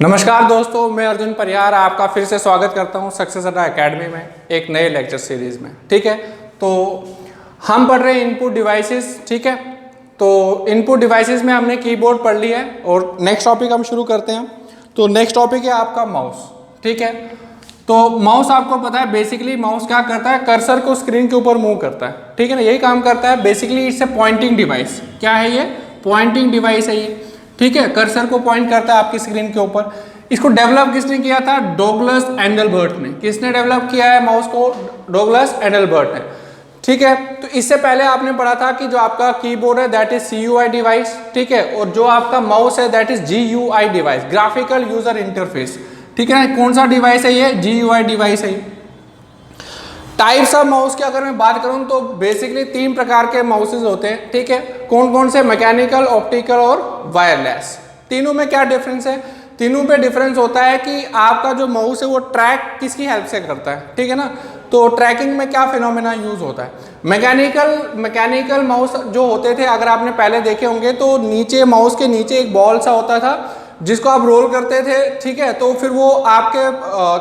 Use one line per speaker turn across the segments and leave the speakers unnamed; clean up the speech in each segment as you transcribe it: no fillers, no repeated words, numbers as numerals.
नमस्कार दोस्तों, मैं अर्जुन परिहार आपका फिर से स्वागत करता हूं सक्सेस अड्डा एकेडमी में एक नए लेक्चर सीरीज में। ठीक है, तो हम पढ़ रहे हैं इनपुट डिवाइसेस। ठीक है, तो इनपुट डिवाइसेस में हमने कीबोर्ड पढ़ लिया है और नेक्स्ट टॉपिक हम शुरू करते हैं। तो नेक्स्ट टॉपिक है आपका माउस। ठीक है, तो माउस आपको पता है बेसिकली माउस क्या करता है, कर्सर को स्क्रीन के ऊपर मूव करता है। ठीक है ना, यही काम करता है basically. It's a pointing device. क्या है ये? पॉइंटिंग डिवाइस है ये। ठीक है, कर्सर को पॉइंट करता है आपकी स्क्रीन के ऊपर। इसको डेवलप किसने किया था? डॉगलस एंडलबर्ट ने। किसने डेवलप किया है माउस को? डॉगलस एंडलबर्ट ने। ठीक है, तो इससे पहले आपने पढ़ा था कि जो आपका कीबोर्ड है दैट इज CUI डिवाइस। ठीक है, और जो आपका माउस है that is GUI device, graphical user interface. ठीक है, कौन सा डिवाइस है ये? GUI डिवाइस है। टाइप्स ऑफ माउस की अगर मैं बात करूं तो बेसिकली 3 प्रकार के माउसेज होते हैं। ठीक है, कौन कौन से? मैकेनिकल, ऑप्टिकल और वायरलेस। तीनों में क्या डिफरेंस है? तीनों पे डिफरेंस होता है कि आपका जो माउस है वो ट्रैक किसकी हेल्प से करता है। ठीक है ना, तो ट्रैकिंग में क्या फिनोमेना यूज होता है? मैकेनिकल माउस जो होते थे, अगर आपने पहले देखे होंगे तो नीचे माउस के नीचे एक बॉल सा होता था जिसको आप रोल करते थे। ठीक है, तो फिर वो आपके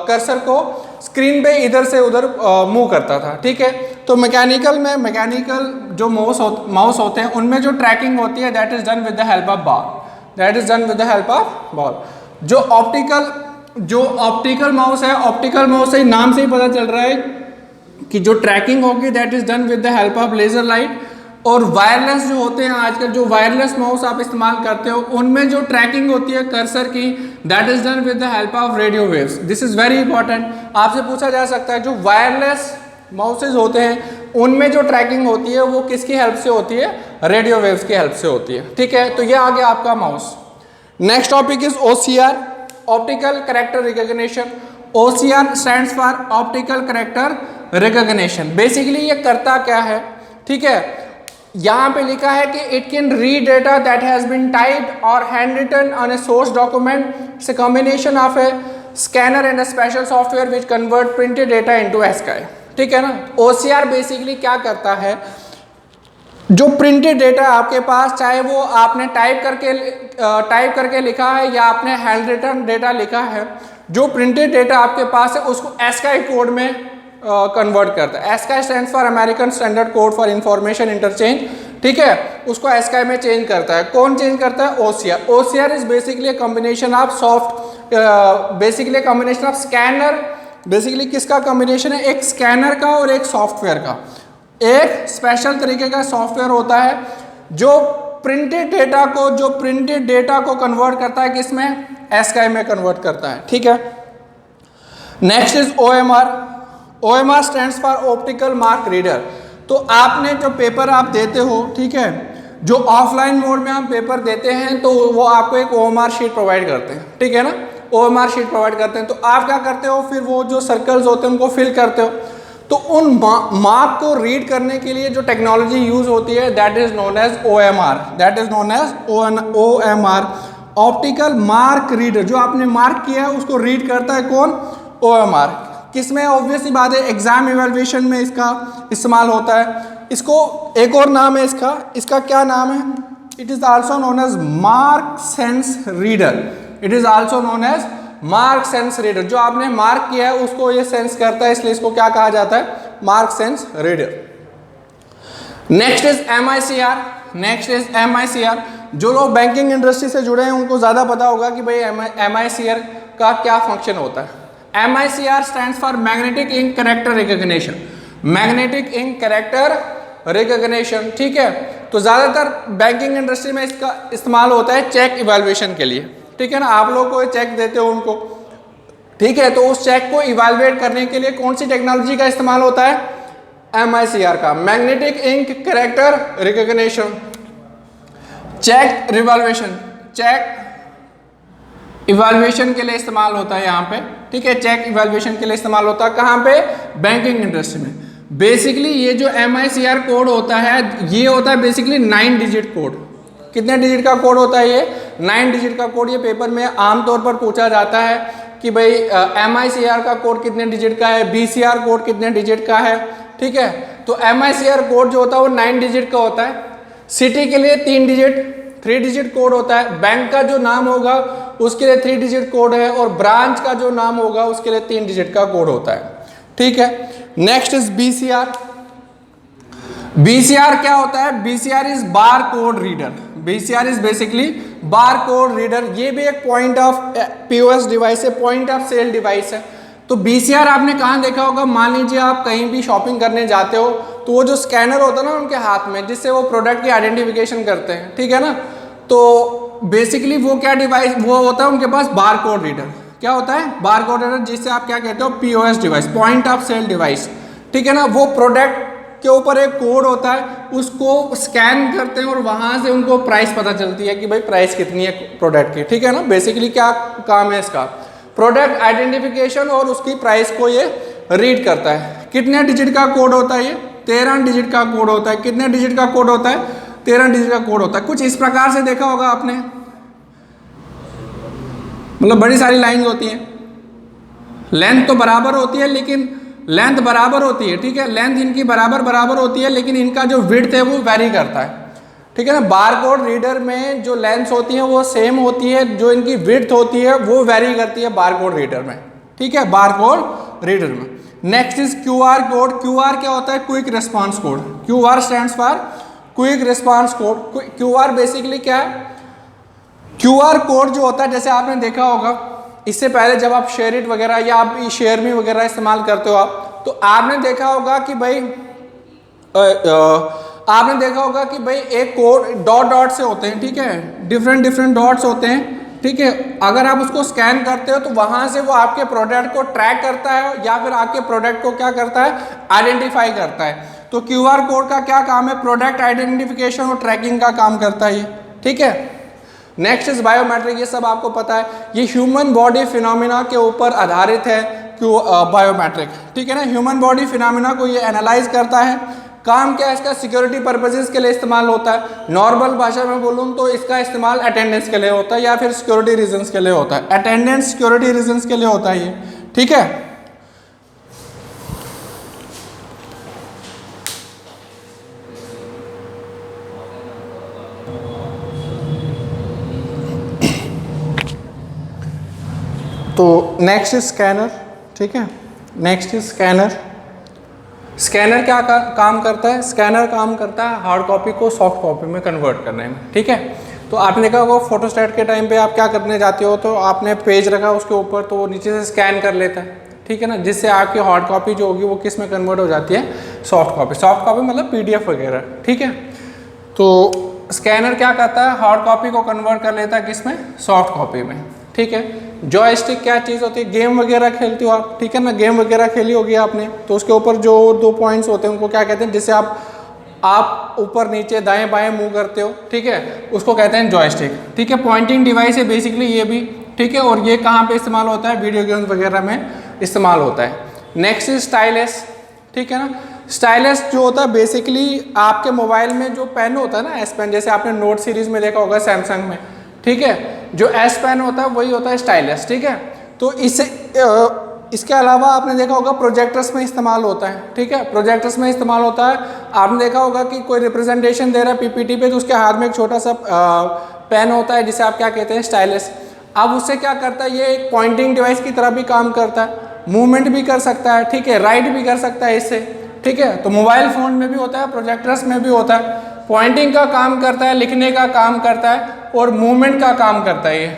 कर्सर को स्क्रीन पे इधर से उधर मूव करता था। ठीक है, तो मैकेनिकल जो माउस होते हैं उनमें जो ट्रैकिंग होती है that is done with the help of ball. जो ऑप्टिकल माउस है, ऑप्टिकल माउस से नाम से ही पता चल रहा है कि जो ट्रैकिंग होगी that is done with the help of laser light. और वायरलेस जो होते हैं आजकल, जो वायरलेस माउस आप इस्तेमाल करते हो उनमें जो ट्रैकिंग होती है कर्सर की that is done with the help of radio waves. This is very important. आपसे पूछा जा सकता है जो वायरलेस माउसेज होते हैं उनमें जो ट्रैकिंग होती है वो किसकी हेल्प से होती है? रेडियो वेव्स की हेल्प से होती है। ठीक है, तो ये आ गया आपका mouse. Next topic is OCR, optical character recognition. OCR stands for optical character recognition. Basically ये करता क्या है? ठीक है, यहाँ पे लिखा है कि it can read data that has been typed or handwritten on a source document. It's a combination of a scanner and a special software which convert printed data into ASCII। ठीक है ना, OCR basically क्या करता है, जो printed data आपके पास, चाहे वो आपने टाइप करके लिखा है या आपने हैंड रिटन डेटा लिखा है, जो प्रिंटेड डेटा आपके पास है उसको ASCII कोड में कन्वर्ट करता है। ASCII stands for American standard code for information interchange. ठीक है, उसको ASCII में चेंज करता है। कौन चेंज करता है? OCR। OCR is basically combination of scanner. Basically किसका कॉम्बिनेशन है? एक स्कैनर का और एक सॉफ्टवेयर का। एक स्पेशल तरीके का सॉफ्टवेयर होता है जो प्रिंटेड डेटा को कन्वर्ट करता है किसमें? ASCII में कन्वर्ट करता है। ठीक है, next is OMR। OMR stands for optical mark reader. तो आपने जो पेपर आप देते हो, ठीक है, जो ऑफलाइन मोड में हम पेपर देते हैं तो वो आपको एक OMR शीट प्रोवाइड करते हैं। ठीक है ना, OMR शीट प्रोवाइड करते हैं। तो आप क्या करते हो, फिर वो जो सर्कल्स होते हैं उनको फिल करते हो। तो उन मार्क को रीड करने के लिए जो टेक्नोलॉजी यूज होती है that is known as OMR, optical mark reader. जो आपने मार्क किया है उसको रीड करता है कौन? OMR। किसमें? ऑब्वियसली बात है एग्जाम इवैल्यूएशन में इसका इस्तेमाल होता है। इसको एक और नाम है इसका क्या नाम है? It is also known as mark sense reader. जो आपने मार्क किया है उसको ये सेंस करता है, इसलिए इसको क्या कहा जाता है? Mark sense reader. Next is MICR। जो लोग बैंकिंग इंडस्ट्री से जुड़े हैं उनको ज्यादा पता होगा कि भाई MICR का क्या फंक्शन होता है। MICR stands for magnetic ink character recognition. ठीक है, तो ज्यादातर बैंकिंग इंडस्ट्री में इसका इस्तेमाल होता है चेक इवैल्यूएशन के लिए। ठीक है ना, आप लोग को चेक देते हो उनको। ठीक है, तो उस चेक को इवैल्यूएट करने के लिए कौन सी टेक्नोलॉजी का इस्तेमाल होता है? MICR का, magnetic ink character recognition. Cheque evaluation के लिए इस्तेमाल होता है यहाँ पे। ठीक है, चेक इवैल्यूएशन के लिए इस्तेमाल होता है कहाँ पे? बैंकिंग इंडस्ट्री में। बेसिकली ये जो MICR कोड होता है ये होता है बेसिकली 9 डिजिट कोड। कितने डिजिट का कोड होता है ये? 9 डिजिट का कोड। ये पेपर में आमतौर पर पूछा जाता है कि भाई MICR का कोड कितने डिजिट का है, BCR कोड कितने डिजिट का है। ठीक है, तो MICR कोड जो होता है वो 9 डिजिट का होता है। सिटी के लिए 3 डिजिट, 3 डिजिट कोड होता है, बैंक का जो नाम होगा उसके लिए 3 डिजिट कोड है, और ब्रांच का जो नाम होगा उसके लिए 3 डिजिट का कोड होता है, ठीक है। Next is BCR। BCR क्या होता है? BCR is bar code reader. BCR is basically bar code reader. ये भी एक पॉइंट ऑफ POS डिवाइस है, पॉइंट ऑफ सेल डिवाइस है। तो BCR आपने कहाँ देखा होगा? मान लीजिए आप कहीं भी शॉपिंग करने जाते हो तो वो जो स्कैनर होता है ना उनके हाथ में, जिससे वो प्रोडक्ट की आइडेंटिफिकेशन करते हैं, ठीक है ना। तो बेसिकली वो क्या डिवाइस वो होता है उनके पास? Bar code reader. क्या होता है? बार कोड रीडर, जिससे आप क्या कहते हो? POS device, point of sale device, ठीक है ना। वो प्रोडक्ट के ऊपर एक कोड होता है, उसको स्कैन करते हैं और वहां से उनको प्राइस पता चलती है कि भाई प्राइस कितनी है प्रोडक्ट की, ठीक है ना। बेसिकली क्या काम है इसका? प्रोडक्ट आइडेंटिफिकेशन और उसकी प्राइस को ये रीड करता है। कितने डिजिट का कोड होता है ये? 13 डिजिट का कोड होता है। कितने डिजिट का कोड होता है? 13 डिजिट का कोड होता है। कुछ इस प्रकार से देखा होगा आपने, मतलब बड़ी सारी लाइंस होती हैं, लेंथ तो बराबर होती है, लेकिन लेंथ बराबर होती है, ठीक है, लेंथ इनकी बराबर होती है, लेकिन इनका जो विड्थ है वो वेरी करता है, ठीक है ना। बारकोड रीडर में जो लेंथ होती है वो सेम होती है, जो इनकी विड्थ होती है वो वेरी करती है बारकोड रीडर में, ठीक है, बारकोड रीडर में। Next is QR code. QR क्या होता है? Quick response code. QR stands for quick response code. QR basically क्या है? QR कोड जो होता है, जैसे आपने देखा होगा इससे पहले जब आप शेयर इट वगैरह या आप शेयर मी वगैरह इस्तेमाल करते हो आप, तो आपने देखा होगा कि भाई एक कोड डॉट से होते हैं, ठीक है, डिफरेंट डॉट्स होते हैं, ठीक है। अगर आप उसको स्कैन करते हो तो वहां से वो आपके प्रोडक्ट को ट्रैक करता है या फिर आपके प्रोडक्ट को क्या करता है? आइडेंटिफाई करता है। तो QR कोड का क्या काम है? प्रोडक्ट आइडेंटिफिकेशन और ट्रैकिंग का काम करता है ये, ठीक है। Next is biometric. ये सब आपको पता है, ये ह्यूमन बॉडी फिनोमिना के ऊपर आधारित है बायोमेट्रिक, ठीक है ना। ह्यूमन बॉडी फिनोमिना को ये एनालाइज करता है। काम क्या है इसका? सिक्योरिटी पर्पजेस के लिए इस्तेमाल होता है। नॉर्मल भाषा में बोलूँ तो इसका इस्तेमाल अटेंडेंस के लिए होता है या फिर सिक्योरिटी रीजंस के लिए होता है। अटेंडेंस सिक्योरिटी रीजंस के लिए होता है ये, ठीक है। तो नेक्स्ट इज स्कैनर, ठीक है। Next is scanner. स्कैनर क्या काम करता है? स्कैनर काम करता है हार्ड कॉपी को सॉफ्ट कॉपी में कन्वर्ट करने में, ठीक है। तो आपने देखा होगा फोटोस्टैट के टाइम पे आप क्या करने जाते हो, तो आपने पेज रखा उसके ऊपर, तो वो नीचे से स्कैन कर लेता है, ठीक है ना, जिससे आपकी हार्ड कॉपी जो होगी वो किस में कन्वर्ट हो जाती है? Soft copy. सॉफ्ट कॉपी मतलब PDF वगैरह, ठीक है। तो स्कैनर क्या करता है? हार्ड कॉपी को कन्वर्ट कर लेता है किस में? सॉफ्ट कॉपी में, ठीक है। जॉयस्टिक क्या चीज़ होती है? गेम वगैरह खेलते हो आप, ठीक है ना, गेम वगैरह खेली होगी आपने, तो उसके ऊपर जो 2 पॉइंट्स होते हैं उनको क्या कहते हैं? जिससे आप ऊपर नीचे दाएं बाएं मूव करते हो, ठीक है, उसको कहते हैं जॉयस्टिक, ठीक है। पॉइंटिंग डिवाइस है बेसिकली ये भी, ठीक है। और ये कहाँ पे इस्तेमाल होता है? वीडियो गेम्स वगैरह में इस्तेमाल होता है। नेक्स्ट इज स्टाइलस, ठीक है ना। स्टाइलस जो होता है बेसिकली आपके मोबाइल में जो पेन होता है ना, S पेन, जैसे आपने नोट सीरीज में देखा होगा सैमसंग में, ठीक है, जो S पेन होता है वही होता है स्टाइलस, ठीक है। तो इसके अलावा आपने देखा होगा प्रोजेक्टर्स में इस्तेमाल होता है, ठीक है, प्रोजेक्टर्स में इस्तेमाल होता है। आपने देखा होगा कि कोई रिप्रेजेंटेशन दे रहा है PPT पे, तो उसके हाथ में एक छोटा सा पेन होता है जिसे आप क्या कहते हैं? स्टाइलस। अब उससे क्या करता है? ये एक पॉइंटिंग डिवाइस की तरह भी काम करता है, मूवमेंट भी कर सकता है, ठीक है, राइट भी कर सकता है इससे, ठीक है। तो मोबाइल फ़ोन में भी होता है, प्रोजेक्टर्स में भी होता है। पॉइंटिंग का काम करता है, लिखने का काम करता है और मूवमेंट का काम करता है ये,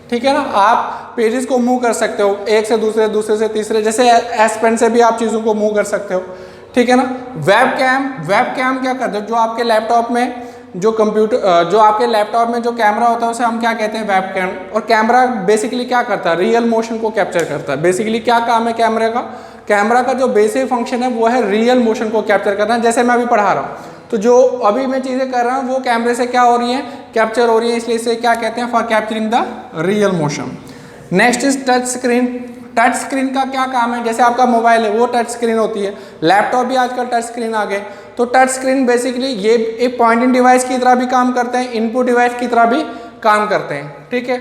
ठीक है ना। आप पेजेस को मूव कर सकते हो एक से दूसरे, दूसरे से तीसरे, जैसे S पेन से भी आप चीज़ों को मूव कर सकते हो, ठीक है ना। वेब कैम क्या करते हो? जो आपके लैपटॉप में जो आपके लैपटॉप में जो कैमरा होता है उसे हम क्या कहते हैं? Webcam. और कैमरा बेसिकली क्या करता है? रियल मोशन को कैप्चर करता है। बेसिकली क्या काम है कैमरे का? कैमरा का जो बेसिक फंक्शन है वो है रियल मोशन को कैप्चर करना। जैसे मैं अभी पढ़ा रहा हूँ, तो जो अभी मैं चीज़ें कर रहा हूँ वो कैमरे से क्या हो रही हैं? कैप्चर हो रही है, इसलिए इसे क्या कहते हैं? For capturing the real motion. Next is touch screen. Touch screen का क्या काम है? जैसे आपका मोबाइल है वो टच स्क्रीन होती है, लैपटॉप भी आजकल टच स्क्रीन आ गए। तो टच स्क्रीन बेसिकली ये एक पॉइंटिंग डिवाइस की तरह भी काम करते हैं, इनपुट डिवाइस की तरह भी काम करते हैं, ठीक है।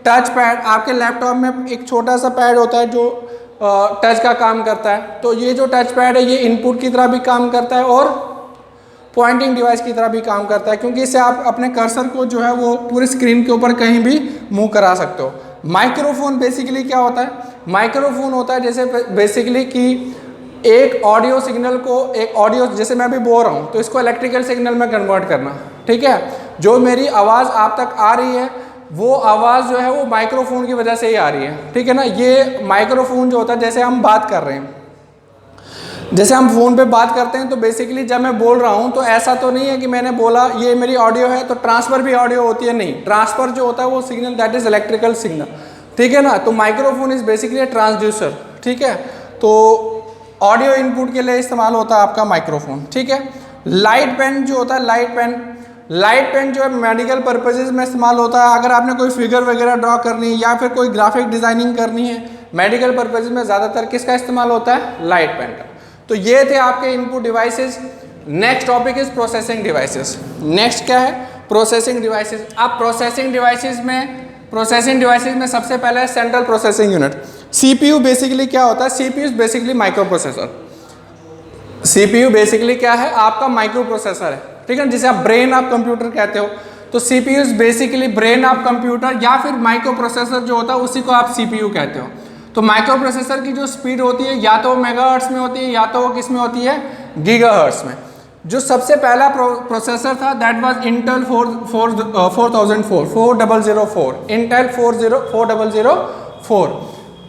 टच पैड, आपके लैपटॉप में एक छोटा सा पैड होता है जो टच का काम करता है, तो ये जो टच पैड है ये इनपुट की तरह भी काम करता है और पॉइंटिंग डिवाइस की तरह भी काम करता है, क्योंकि इससे आप अपने कर्सर को जो है वो पूरी स्क्रीन के ऊपर कहीं भी मूव करा सकते हो। माइक्रोफोन बेसिकली क्या होता है? माइक्रोफोन होता है जैसे बेसिकली कि एक ऑडियो सिग्नल को, एक ऑडियो जैसे मैं अभी बोल रहा हूँ तो इसको इलेक्ट्रिकल सिग्नल में कन्वर्ट करना, ठीक है। जो मेरी आवाज़ आप तक आ रही है वो आवाज़ जो है वो माइक्रोफोन की वजह से ही आ रही है, ठीक है ना। ये माइक्रोफोन जो होता है, जैसे हम बात कर रहे हैं, जैसे हम फ़ोन पे बात करते हैं तो बेसिकली जब मैं बोल रहा हूँ तो ऐसा तो नहीं है कि मैंने बोला ये मेरी ऑडियो है तो ट्रांसफ़र भी ऑडियो होती है, नहीं। ट्रांसफ़र जो होता है वो signal that is electrical signal, ठीक है ना। तो माइक्रोफोन इज़ बेसिकली ट्रांसड्यूसर, ठीक है। तो ऑडियो इनपुट के लिए इस्तेमाल होता है आपका माइक्रोफोन, ठीक है। लाइट पेन जो होता है, लाइट पेन जो है मेडिकल पर्पजेज में इस्तेमाल होता है। अगर आपने कोई फिगर वगैरह ड्रॉ करनी है या फिर कोई ग्राफिक डिज़ाइनिंग करनी है, मेडिकल पर्पजेज में ज़्यादातर किसका इस्तेमाल होता है? लाइट पेन का। तो ये थे आपके input devices. Next topic is processing devices. Next क्या है? Processing devices. अब प्रोसेसिंग डिवाइसेस में सबसे पहले है central processing unit. CPU basically क्या होता है? CPU basically micro processor. CPU basically क्या है? आपका माइक्रो प्रोसेसर है, ठीक है, जिसे आप ब्रेन ऑफ कंप्यूटर कहते हो। तो CPU basically brain of computer या फिर माइक्रो प्रोसेसर जो होता है उसी को आप सीपीयू कहते हो। तो माइक्रो प्रोसेसर की जो स्पीड होती है या तो मेगाहर्ट्ज में होती है या तो वो किस में होती है? गीगाहर्ट्ज में। जो सबसे पहला प्रोसेसर था दैट वाज इंटेल 4004 इंटेल 404004।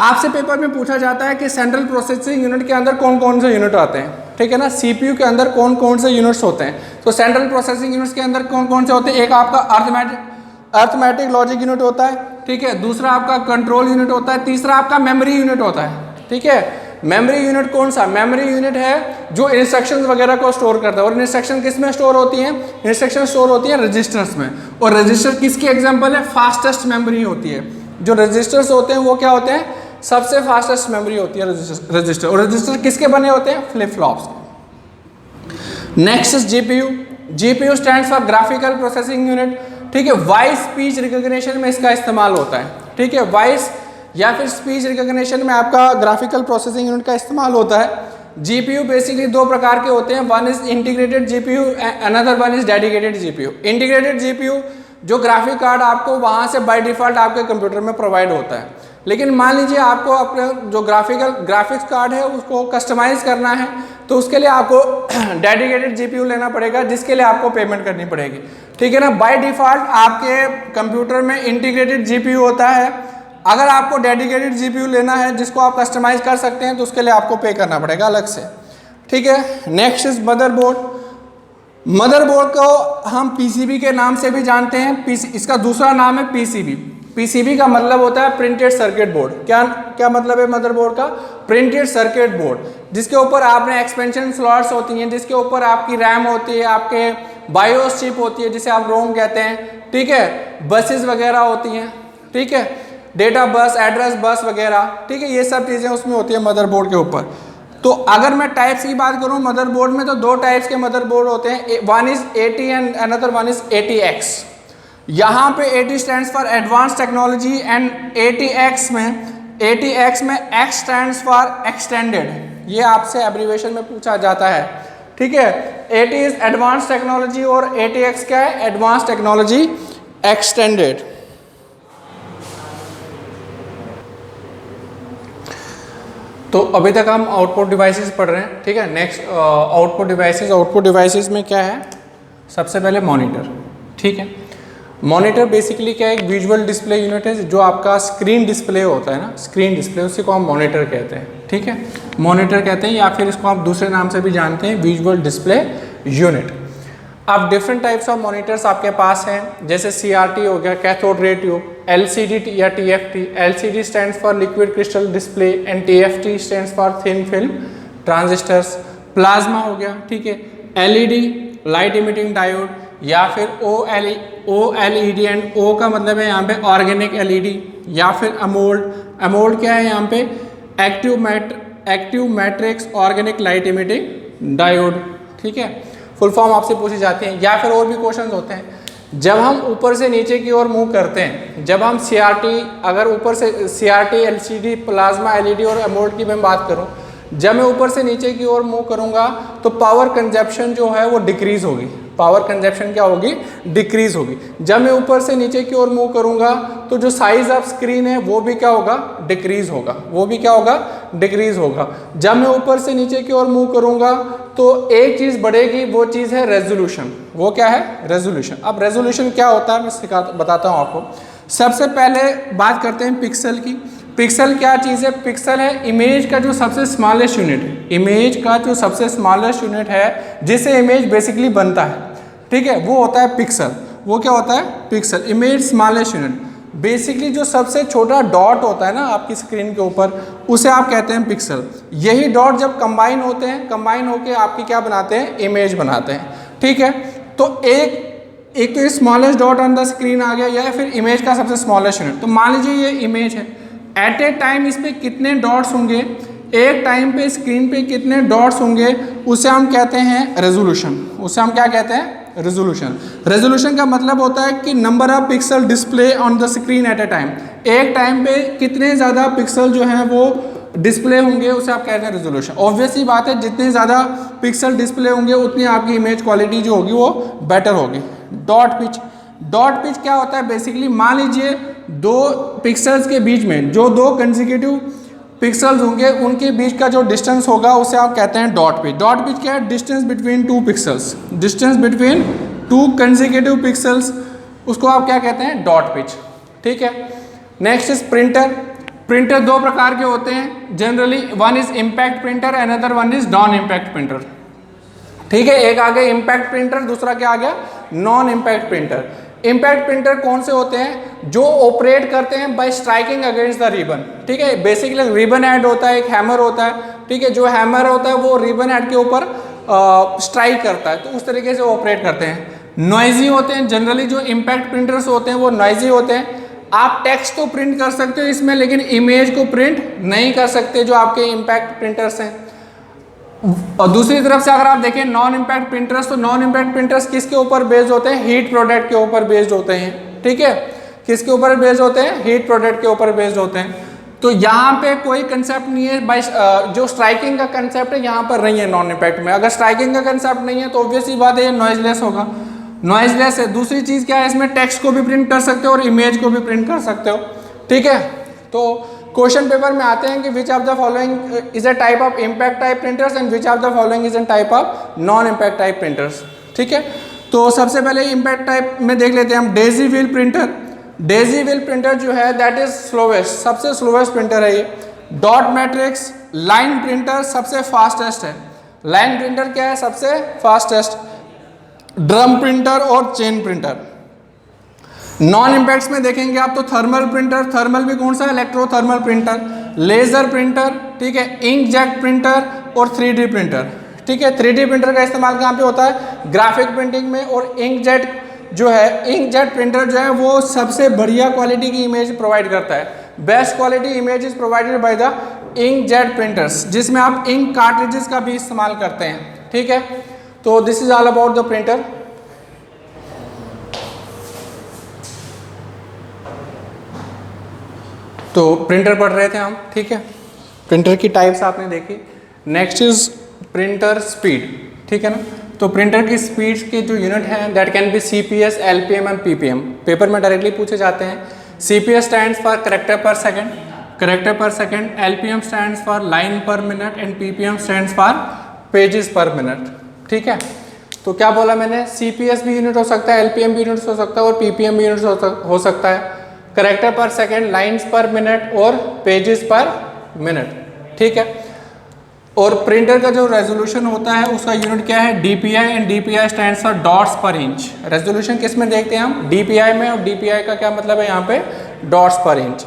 आपसे पेपर में पूछा जाता है कि सेंट्रल प्रोसेसिंग यूनिट के अंदर कौन कौन से यूनिट आते हैं, ठीक है ना। सीपीयू के अंदर कौन कौन से यूनिट्स होते हैं? तो सेंट्रल प्रोसेसिंग यूनिट्स के अंदर कौन कौन से होते हैं? एक आपका अर्थमेटिक लॉजिक यूनिट होता है, ठीक है। दूसरा आपका कंट्रोल यूनिट होता है। तीसरा आपका मेमोरी यूनिट होता है, ठीक है। मेमोरी यूनिट कौन सा? मेमोरी यूनिट है जो इंस्ट्रक्शंस वगैरह को स्टोर करता है। और इंस्ट्रक्शन किस में स्टोर होती हैं? इंस्ट्रक्शन स्टोर होती है रजिस्टर्स में। और रजिस्टर किसकी एग्जांपल है? फास्टेस्ट मेमोरी होती है। जो रजिस्टर्स होते हैं वो क्या होते हैं? सबसे फास्टेस्ट मेमोरी होती है रजिस्टर। और रजिस्टर किसके बने होते हैं? Flip flops. Next is GPU. GPU stands for graphical processing unit, ठीक है। वॉइस स्पीच रिकॉग्निशन में इसका इस्तेमाल होता है, ठीक है। वॉइस या फिर स्पीच रिकॉग्निशन में आपका ग्राफिकल प्रोसेसिंग यूनिट का इस्तेमाल होता है। जीपीयू बेसिकली दो प्रकार के होते हैं, one is integrated GPU, another one is dedicated GPU. Integrated GPU जो ग्राफिक कार्ड आपको वहाँ से बाय डिफॉल्ट आपके कंप्यूटर में प्रोवाइड होता है। लेकिन मान लीजिए आपको अपने जो ग्राफिक्स कार्ड है उसको कस्टमाइज करना है तो उसके लिए आपको डेडिकेटेड जीपीयू लेना पड़ेगा, जिसके लिए आपको पेमेंट करनी पड़ेगी, ठीक है ना। बाय डिफॉल्ट आपके कंप्यूटर में इंटीग्रेटेड जीपीयू होता है। अगर आपको डेडिकेटेड जीपीयू लेना है जिसको आप कस्टमाइज कर सकते हैं तो उसके लिए आपको पे करना पड़ेगा अलग से, ठीक है। Next is motherboard. मदरबोर्ड को हम पीसीबी के नाम से भी जानते हैं। इसका दूसरा नाम है पीसीबी। पीसीबी का मतलब होता है प्रिंटेड सर्किट बोर्ड। क्या मतलब है मदरबोर्ड का? प्रिंटेड सर्किट बोर्ड, जिसके ऊपर आपने एक्सपेंशन स्लॉट्स होती हैं, जिसके ऊपर आपकी रैम होती है, आपके बायोस चिप होती है जिसे आप रोम कहते हैं, ठीक है। बसेस वगैरह होती हैं, ठीक है, डेटा बस, एड्रेस बस वगैरह, ठीक है। ये सब चीज़ें उसमें होती है मदरबोर्ड के ऊपर। तो अगर मैं टाइप्स की बात करूं मदरबोर्ड में तो दो टाइप्स के मदरबोर्ड होते हैं, one is AT and another one is ATX। यहाँ पे AT stands for advance technology and ATX में X स्टैंड्स फॉर एक्सटेंडेड। ये आपसे एब्रीवेशन में पूछा जाता है, ठीक है। AT इज एडवांस टेक्नोलॉजी और ATX क्या है? Advance technology extended. तो अभी तक हम आउटपुट डिवाइसेस पढ़ रहे हैं, ठीक है। नेक्स्ट आउटपुट डिवाइसेस में क्या है? सबसे पहले मॉनिटर, ठीक है। मॉनिटर बेसिकली क्या है? एक विजुअल डिस्प्ले यूनिट है जो आपका स्क्रीन डिस्प्ले होता है ना, स्क्रीन डिस्प्ले, उसी को हम मॉनिटर कहते हैं, ठीक है। मॉनिटर कहते हैं या फिर इसको आप दूसरे नाम से भी जानते हैं, विजुअल डिस्प्ले यूनिट। अब डिफरेंट टाइप्स ऑफ मॉनिटर्स आपके पास हैं, जैसे CRT हो गया, कैथोड रे ट्यूब, LCD या TFT। LCD stands for liquid crystal display and TFT stands for thin film transistors. Plasma हो गया, ठीक है। LED लाइट इमिटिंग डायोड या फिर OLED एंड O का मतलब है यहाँ पे ऑर्गेनिक LED या फिर अमोल्ड क्या है यहाँ पे? Active matrix organic light emitting diode, ठीक है। फुल फॉर्म आपसे पूछी जाती है। या फिर और भी क्वेश्चंस होते हैं जब हम ऊपर से नीचे की ओर मूव करते हैं, जब हम CRT, अगर ऊपर से CRT, LCD, प्लाज्मा, LED और अमोल्ड की मैं बात करूं, जब मैं ऊपर से नीचे की ओर मूव करूंगा तो पावर कंजप्शन जो है वो डिक्रीज होगी। पावर कंजप्शन क्या होगी? डिक्रीज होगी। जब मैं ऊपर से नीचे की ओर मूव करूंगा तो जो साइज ऑफ स्क्रीन है वो भी क्या होगा? डिक्रीज होगा। वो भी क्या होगा? डिक्रीज होगा। जब मैं ऊपर से नीचे की ओर मूव करूंगा तो एक चीज बढ़ेगी, वो चीज है रेजोल्यूशन। वो क्या है? रेजोल्यूशन। अब रेजोल्यूशन क्या होता है मैं बताता हूं आपको। सबसे पहले बात करते हैं पिक्सल की। पिक्सल क्या चीज़ है? पिक्सल है इमेज का जो सबसे स्मॉलेस्ट यूनिट है। इमेज का जो सबसे स्मॉलेस्ट यूनिट है जिससे इमेज बेसिकली बनता है, ठीक है, वो होता है पिक्सल। वो क्या होता है? Pixel, image smallest unit. Basically जो सबसे छोटा डॉट होता है ना आपकी स्क्रीन के ऊपर, उसे आप कहते हैं पिक्सल। यही डॉट जब कंबाइन होते हैं, कंबाइन होके आपकी क्या बनाते हैं? इमेज बनाते हैं, ठीक है। तो एक तो ये smallest dot on the screen आ गया, या फिर इमेज का सबसे स्मॉलेस्ट यूनिट। तो मान लीजिए ये इमेज है, एट ए टाइम इस पे कितने डॉट्स होंगे, एक टाइम पे स्क्रीन पे कितने डॉट्स होंगे, उसे हम कहते हैं रेजोल्यूशन। उसे हम क्या कहते हैं? रेजोल्यूशन। रेजोल्यूशन का मतलब होता है कि number of pixel display on the screen eight A time. एक टाइम पे कितने ज़्यादा पिक्सल जो हैं वो डिस्प्ले होंगे, उसे आप कहते हैं रेजोल्यूशन। ऑब्वियसली बात है, जितने ज़्यादा पिक्सल डिस्प्ले होंगे उतनी आपकी इमेज क्वालिटी जो होगी वो बेटर होगी। Dot pitch. डॉट पिच क्या होता है? बेसिकली मान लीजिए दो पिक्सल्स के बीच में जो दो कंसेक्यूटिव पिक्सल्स होंगे उनके बीच का जो डिस्टेंस होगा उसे आप कहते हैं डॉट पिच। डॉट पिच क्या है? Distance between two pixels. Distance between two consecutive pixels, उसको आप क्या कहते हैं? डॉट पिच, ठीक है। Next is printer. प्रिंटर दो प्रकार के होते हैं generally, one is impact printer, another one is non impact printer, ठीक है। एक आ गया इम्पैक्ट प्रिंटर, दूसरा क्या आ गया? Non impact printer. Impact printer कौन से होते हैं? जो ऑपरेट करते हैं bye striking against the ribbon, ठीक है। बेसिकली रिबन हेड होता है, एक हैमर होता है, ठीक है। जो हैमर होता है वो रिबन हेड के ऊपर स्ट्राइक करता है, तो उस तरीके से ऑपरेट करते हैं। नॉइजी होते हैं जनरली, जो इम्पैक्ट प्रिंटर्स होते हैं वो नॉइजी होते हैं। आप टेक्स्ट तो प्रिंट कर सकते हो इसमें, लेकिन इमेज को प्रिंट नहीं कर सकते जो आपके इम्पैक्ट प्रिंटर्स हैं। और दूसरी तरफ से अगर आप देखें नॉन इम्पैक्ट प्रिंटर्स, तो नॉन इम्पैक्ट प्रिंटर्स किसके ऊपर बेस्ड होते हैं? हीट प्रोडक्ट के ऊपर बेस्ड होते हैं, ठीक है। किसके ऊपर बेस्ड होते हैं? हीट प्रोडक्ट के ऊपर बेस्ड होते हैं। तो यहाँ पे कोई कंसेप्ट नहीं है बाय जो स्ट्राइकिंग का कंसेप्ट है यहाँ पर नहीं है नॉन इम्पैक्ट में। अगर स्ट्राइकिंग का कंसेप्ट नहीं है तो ऑब्वियसली बात है ये नॉइजलेस होगा। नॉइजलेस है। दूसरी चीज़ क्या है? इसमें टेक्स्ट को भी प्रिंट कर सकते हो और इमेज को भी प्रिंट कर सकते हो, ठीक है। तो क्वेश्चन पेपर में आते हैं कि which of the following is a type of impact type printers and which of the following is a type of non impact type printers, ठीक है। तो सबसे पहले इम्पैक्ट टाइप में देख लेते हैं हम Daisy wheel printer. Daisy wheel printer जो है दैट इज स्लोवेस्ट, सबसे स्लोवेस्ट प्रिंटर है ये। डॉट मैट्रिक्स लाइन प्रिंटर सबसे फास्टेस्ट है। लाइन प्रिंटर क्या है? सबसे फास्टेस्ट। ड्रम प्रिंटर और चेन प्रिंटर। नॉन इम्पैक्ट्स में देखेंगे आप तो थर्मल प्रिंटर, थर्मल भी कौन सा? Electrothermal printer. लेजर प्रिंटर, ठीक है। इंकजेट प्रिंटर और 3D प्रिंटर, ठीक है। 3D प्रिंटर का इस्तेमाल कहाँ पे होता है? ग्राफिक प्रिंटिंग में। और इंकजेट जो है, इंकजेट प्रिंटर जो है वो सबसे बढ़िया क्वालिटी की इमेज प्रोवाइड करता है। Best quality image is provided by the inkjet printers, जिसमें आप इंक कार्ट्रिजेस का भी इस्तेमाल करते हैं, ठीक है। तो this is all about the printer. तो प्रिंटर पढ़ रहे थे हम, ठीक है। प्रिंटर की टाइप्स आपने देखी। नेक्स्ट इज प्रिंटर स्पीड, ठीक है ना। तो प्रिंटर की स्पीड के जो यूनिट हैं that can be CPS, LPM and PPM। Paper में डायरेक्टली पूछे जाते हैं। CPS स्टैंड्स फॉर करेक्टर पर सेकेंड, करेक्टर पर second. LPM stands for line पर minute and PPM stands for pages पर मिनट, ठीक है। तो क्या बोला मैंने? CPS भी यूनिट हो सकता है, LPM भी यूनिट हो सकता है और PPM भी यूनिट हो सकता है। करेक्टर पर सेकेंड, लाइन्स पर मिनट और पेजेस पर मिनट, ठीक है। और प्रिंटर का जो रेजोल्यूशन होता है उसका यूनिट क्या है? DPI and DPI stands for dots पर इंच। रेजोल्यूशन किस में देखते हैं हम? DPI में। और DPI का क्या मतलब है यहाँ पे? डॉट्स पर इंच।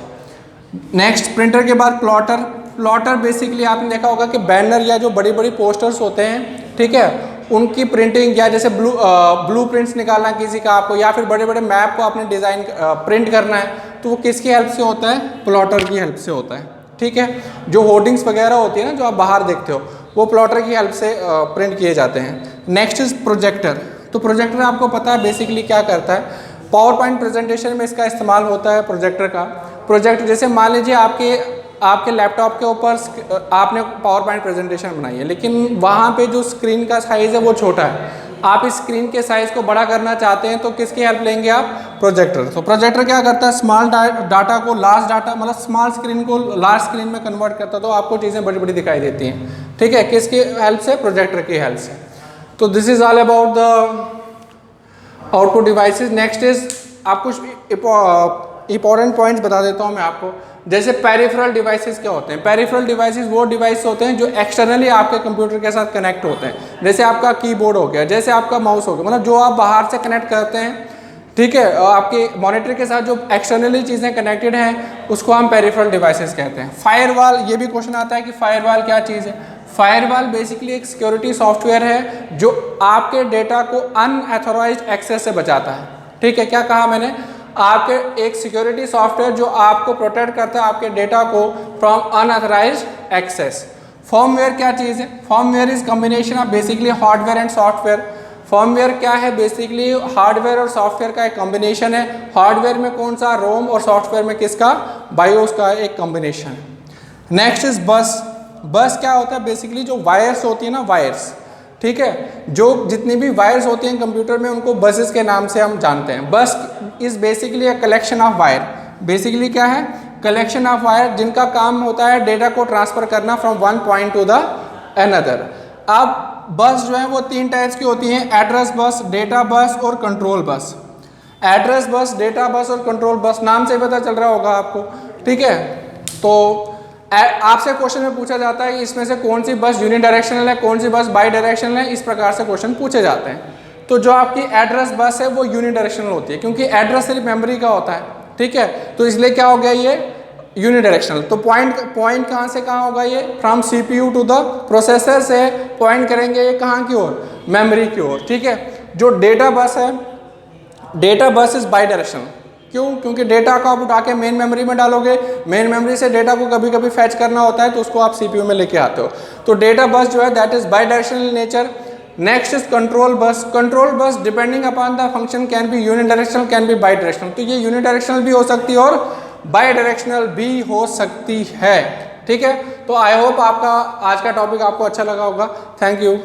नेक्स्ट प्रिंटर के बाद प्लॉटर। प्लॉटर बेसिकली आपने देखा होगा कि बैनर या जो बड़ी बड़ी पोस्टर्स होते हैं, ठीक है, उनकी प्रिंटिंग या जैसे ब्लू प्रिंट्स निकालना किसी का आपको, या फिर बड़े बड़े मैप को आपने डिज़ाइन प्रिंट करना है, तो वो किसकी हेल्प से होता है? प्लॉटर की हेल्प से होता है, ठीक है। जो होर्डिंग्स वगैरह होती है ना जो आप बाहर देखते हो, वो प्लॉटर की हेल्प से प्रिंट किए जाते हैं। Next is projector. तो प्रोजेक्टर आपको पता है बेसिकली क्या करता है? पावर पॉइंट प्रेजेंटेशन में इसका इस्तेमाल होता है प्रोजेक्टर का। प्रोजेक्टर जैसे मान लीजिए आपके आपके लैपटॉप के ऊपर आपने पावर पॉइंट प्रेजेंटेशन बनाई है, लेकिन वहाँ पे जो स्क्रीन का साइज़ है वो छोटा है, आप इस स्क्रीन के साइज़ को बड़ा करना चाहते हैं तो किसकी हेल्प लेंगे आप? प्रोजेक्टर। तो प्रोजेक्टर क्या करता है? स्मॉल डाटा को लार्ज डाटा, मतलब स्मॉल स्क्रीन को लार्ज स्क्रीन में कन्वर्ट करता है, तो आपको चीज़ें बड़ी बड़ी दिखाई देती हैं। ठीक है, किसकी हेल्प से? प्रोजेक्टर की हेल्प से। तो this is all about the output devices. Next is आप कुछ इंपॉर्टेंट पॉइंट्स बता देता हूँ मैं आपको। जैसे पेरिफेरल डिवाइसेस क्या होते हैं? पेरिफेरल डिवाइसेस वो डिवाइस होते हैं जो एक्सटर्नली आपके कंप्यूटर के साथ कनेक्ट होते हैं। जैसे आपका कीबोर्ड हो गया, जैसे आपका माउस हो गया, मतलब जो आप बाहर से कनेक्ट करते हैं, ठीक है, आपके मॉनिटर के साथ जो एक्सटर्नली चीज़ें कनेक्टेड हैं उसको हम पेरिफेरल डिवाइसेस कहते हैं। फायरवॉल, ये भी क्वेश्चन आता है कि फायरवॉल क्या चीज़ है? फायरवॉल बेसिकली एक सिक्योरिटी सॉफ्टवेयर है जो आपके डेटा को अनऑथोराइज्ड एक्सेस से बचाता है। ठीक है, क्या कहा मैंने? आपके एक सिक्योरिटी सॉफ्टवेयर जो आपको प्रोटेक्ट करता है आपके डेटा को फ्रॉम अनऑथराइज्ड एक्सेस। फर्मवेयर क्या चीज़ है? Firmware is combination of basically hardware and software. Firmware क्या है? बेसिकली हार्डवेयर और सॉफ्टवेयर का एक कॉम्बिनेशन है। हार्डवेयर में कौन सा? रोम, और सॉफ्टवेयर में किसका? बायोस का एक कॉम्बिनेशन है। नेक्स्ट इज बस। बस क्या होता है? बेसिकली जो वायर्स होती है ना, वायर्स, ठीक है, जो जितनी भी वायर्स होती हैं कंप्यूटर में उनको बसेस के नाम से हम जानते हैं। बस is basically a collection of wire. Basically क्या है? कलेक्शन ऑफ वायर, जिनका काम होता है डेटा को ट्रांसफर करना from one point two the another. अब बस जो है वो 3 टाइप्स की होती हैं: एड्रेस बस, डेटा बस और control bus. Address bus, data bus और कंट्रोल बस, नाम से पता चल रहा होगा आपको। ठीक है, तो आपसे क्वेश्चन में पूछा जाता है कि इसमें से कौन सी बस यूनिडायरेक्शनल है, कौन सी बस बाई डायरेक्शनल है, इस प्रकार से क्वेश्चन पूछे जाते हैं। तो जो आपकी एड्रेस बस है वो यूनिडायरेक्शनल होती है, क्योंकि एड्रेस सिर्फ मेमोरी का होता है। ठीक है, तो इसलिए क्या हो गया ये? यूनिडायरेक्शनल। तो पॉइंट कहाँ से कहाँ होगा ये? From CPU to the processor से पॉइंट करेंगे ये कहाँ की ओर? मेमोरी की ओर। ठीक है, जो डेटा बस है, data bus is by directional. क्यों? क्योंकि डेटा को आप उठा के मेन मेमोरी में डालोगे, मेन मेमोरी से डेटा को कभी कभी फैच करना होता है तो उसको आप CPU में लेके आते हो। तो डेटा बस जो है that is by directional nature. Next is control bus. Control bus depending upon the function can be unidirectional, can be by directional. तो ये यूनिडायरेक्शनल भी हो सकती है और बाई डायरेक्शनल भी हो सकती है। ठीक है, तो आई होप आपका आज का टॉपिक आपको अच्छा लगा होगा। Thank you.